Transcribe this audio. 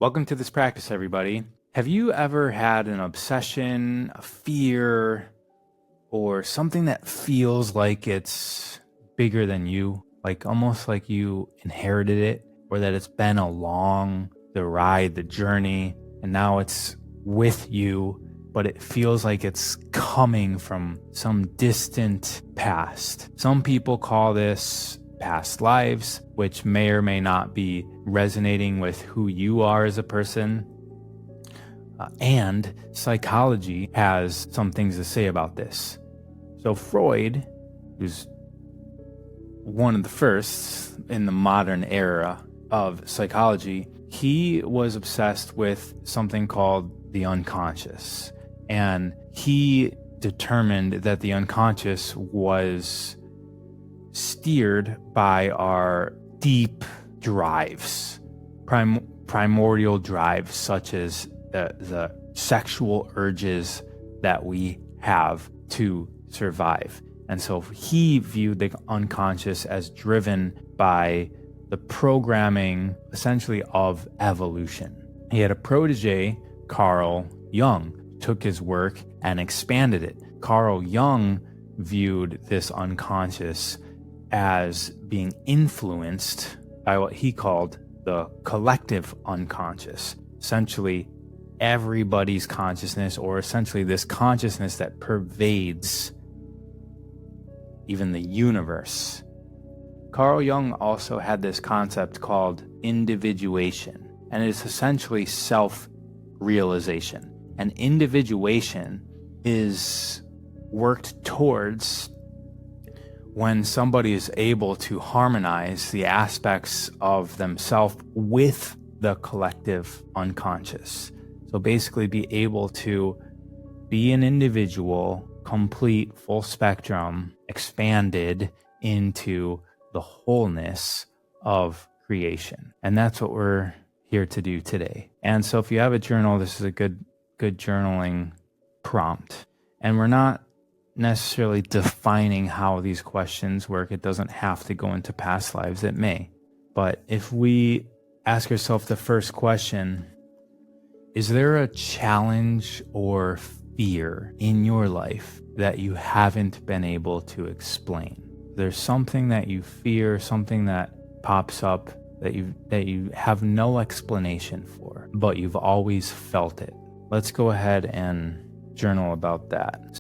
Welcome to this practice, everybody. Have you ever had an obsession, a fear, or something that feels like it's bigger than you? Like almost like you inherited it, or that it's been along the ride, the journey, and now it's with you, but it feels like it's coming from some distant past. Some people call this past lives, which may or may not be resonating with who you are as a person. And psychology has some things to say about this. So Freud, who's one of the first in the modern era of psychology, he was obsessed with something called the unconscious. And he determined that the unconscious was steered by our deep drives, primordial drives, such as the sexual urges that we have to survive. And so he viewed the unconscious as driven by the programming, essentially, of evolution. He had a protege, Carl Jung, took his work and expanded it. Carl Jung viewed this unconscious as being influenced by what he called the collective unconscious. Essentially, everybody's consciousness, or essentially this consciousness that pervades even the universe. Carl Jung also had this concept called individuation, and it's essentially self-realization. And individuation is worked towards when somebody is able to harmonize the aspects of themselves with the collective unconscious. So basically be able to be an individual, complete, full spectrum, expanded into the wholeness of creation. And that's what we're here to do today. And so if you have a journal, this is a good journaling prompt. And we're not necessarily defining how these questions work. It doesn't have to go into past lives. It may. But if we ask ourselves the first question, is there a challenge or fear in your life that you haven't been able to explain? There's something that you fear, something that pops up that you have no explanation for, but you've always felt it. Let's go ahead and journal about that.